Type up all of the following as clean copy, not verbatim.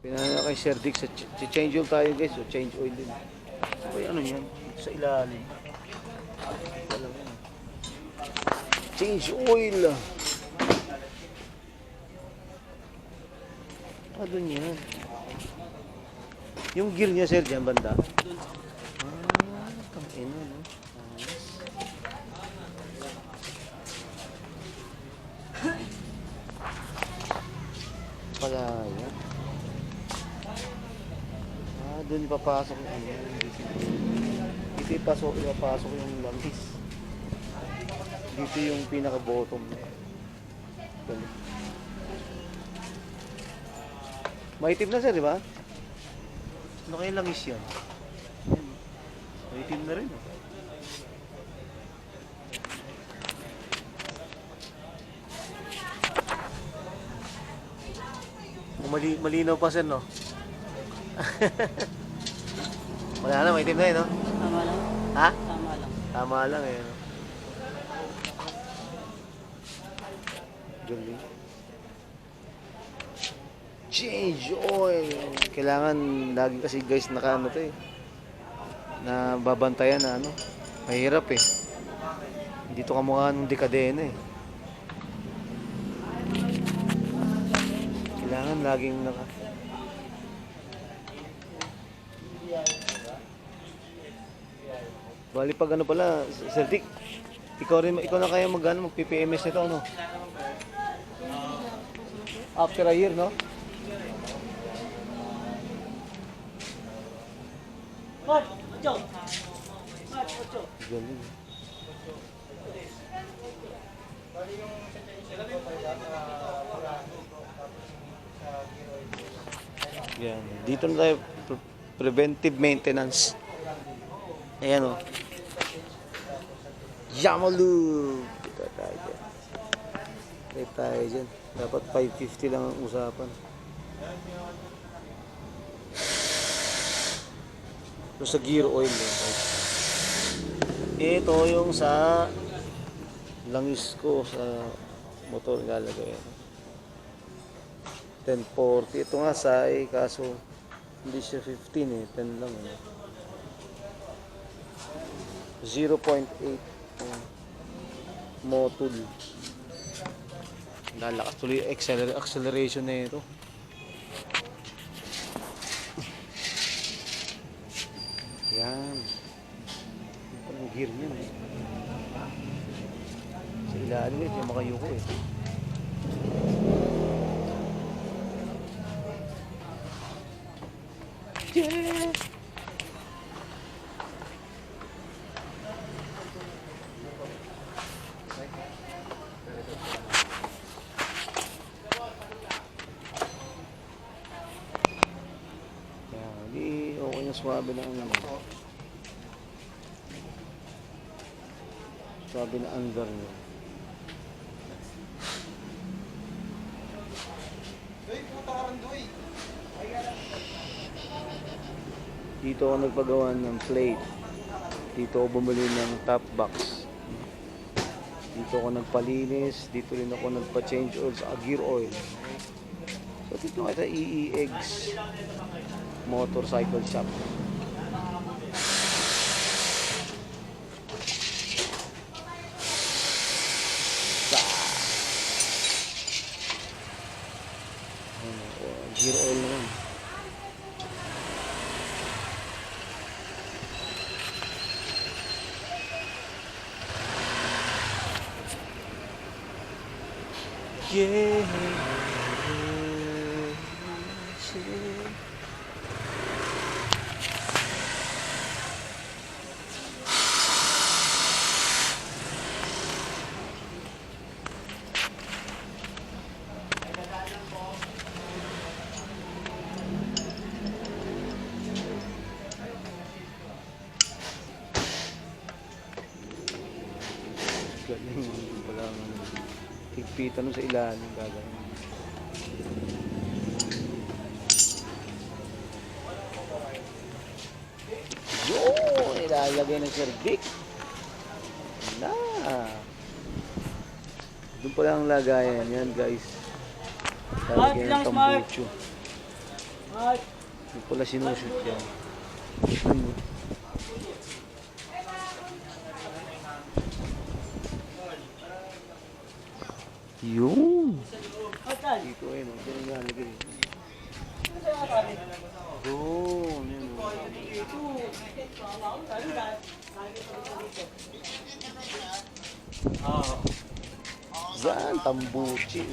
Pinana kay Sir Dick sa change oil tayo guys. So change oil din. Okay, ano yan? Sa ilalim. Alam mo. Change oil. Ah, doon yan. Yung gear niya sir dyan banda. Ah, tangina no. Pala yan. Ah, doon ipapasok yung ano. Dito ipapasok yung langis. Dito yung pinaka-bottom. Ganun. Maitim na sir, di ba? Ano kaya langis yan? Maitim na rin. Malinaw pa sir, no? Wala na, maitim na eh, no? Tama lang. Ha? Tama lang. Tama lang eh, no? Galing. Change oil. Kailangan lagi kasi guys naka ano to eh. Na babantayan na ano. Mahirap eh. Dito kamukha ng dekadena eh. Kailangan laging naka. Bali pag ano pala, Sir Dick, ikaw na kaya mag-PPMS nito ano? After a year, no? Galing. Yan. Dito na tayo preventive maintenance. Ayan o. Yamalu! Kita tayo dyan. Kita tayo dyan. Dapat 550 lang ang usapan. Ito sa gear oil. Ito yung sa langis ko sa motor ilalagay. 1040. Ito nga say, kaso hindi siya 15 eh. 10 lang eh. 0.8 motul. Lalakas tuloy acceleration na ito. Yan. Ito ang gear niya. Sa ilalim ito yung makayuko eh. Yeah! Di okay na swabe na ang swabe na under niya. Dito ako nagpagawa ng plate. Dito ako bumili ng top box. Dito ako nagpalinis. Dito rin ako nagpa-change oil sa gear oil. So dito nga sa EEX Motorcycle Shop. Gear oil naman. Yeah. Galing pala higpitan sa ilalim gagawin. Yun! Ilalagay ng Sir Dick. Na! Doon pala ang lagayan yan guys. Lalagyan ng tambucho. Hindi pala sinushoot yan. Ano? Yun. Dito ayun, dyan yung nalagay. Doon, yun. Yan, tambuchi.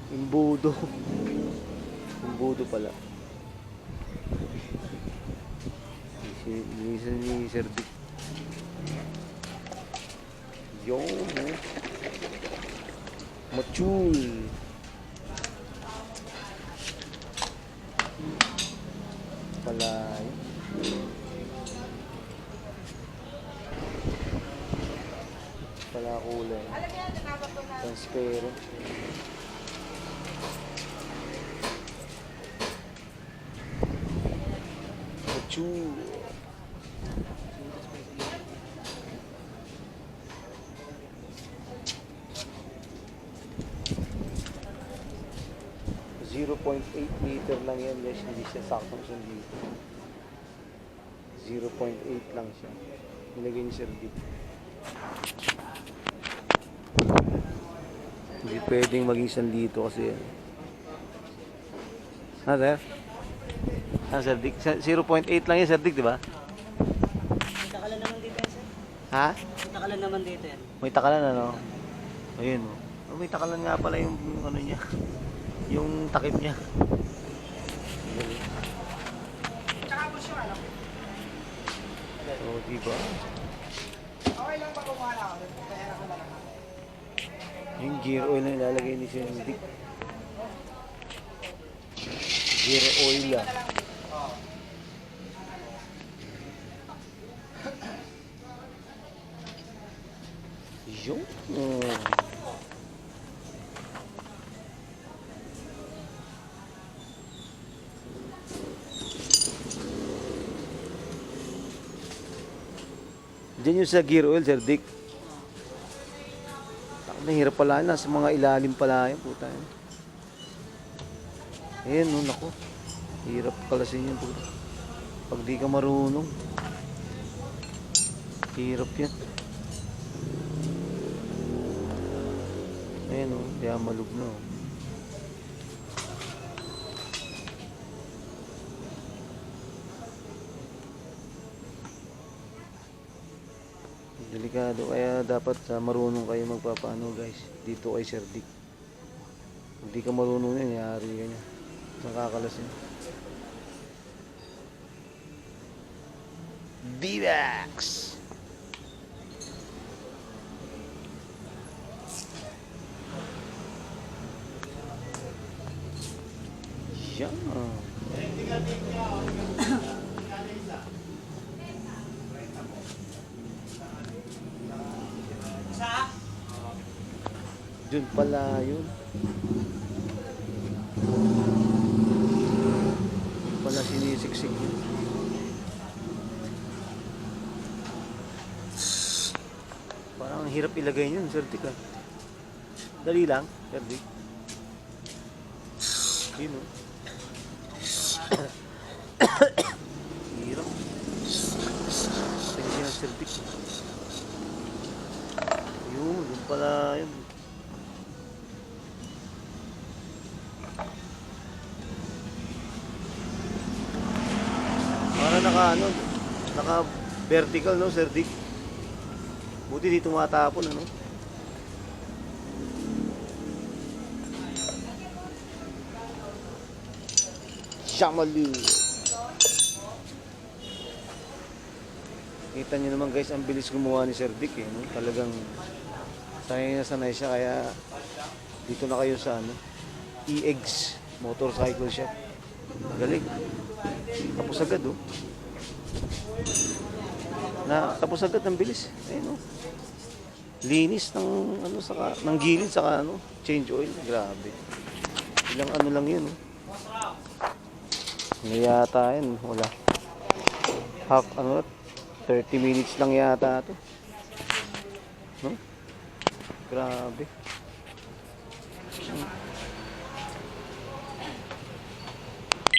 Imbudo. Imbudo pala. Minsan ni Sir Dick. Yung machul. Palay. Pala kulay. Transparent. Machul. 0.8 liter lang yan guys, hindi siya saktong 1 liter. 0.8 lang siya. Nilagay ni Sir Dick. Hindi pwedeng maging 1 liter kasi yan. Ha, Sir? Ha, Sir Dick? 0.8 lang yan, Sir Dick, di ba? May takalan naman dito yan, sir. Ha? May takalan naman dito yan. May takalan, ano? Ayun, oh. Oh, may takalan nga pala yung ano niya. Yung takip niya. Oh, diba? Okay lang pa kumuha na ako. Pera ko na lang. Yung gear oil na ilalagay ni Sir Dick. Gear oil lang. Yun. Diyan yung sa gear oil, Sir Dick. Nahirap pala na sa mga ilalim pala yan, puta yan. Ayan, no, naku. Hirap kalasin yan, puta. Pag di ka marunong. Hirap yan. Ayan, no, di malug na, oh. Delikado, kaya dapat marunong kayo magpapaano guys dito kay Sir Dick. Hindi ka marunong yan, yari ka niya, nakakalas yan. D-Max! Yan. Dun pala yun. Pala sinisiksik yun. Parang ang hirap ilagay yun, Sir Dick, ah. Dali lang, Sir Dick. Yun, oh. Hirap. Tingin siya, Sir Dick. Yun pala yun. Para naka vertical, no, Sir Dick. Buti di tumatapon, ano. Shamalu. Kita niyo naman guys, ang bilis gumawa ni Sir Dick, eh, no? Talagang sanay siya, kaya dito na kayo sa ano, EEGS Motorcycle Shop. Galing. Tapos agad, oh. Tapos agad ang bilis. Ayun, oh. Linis ng ano saka ng gilid saka ano, change oil. Grabe. Ilang ano lang 'yun, oh. Ano yata 'yan, wala. Half ano, 30 minutes lang yata 'to. No? Grabe.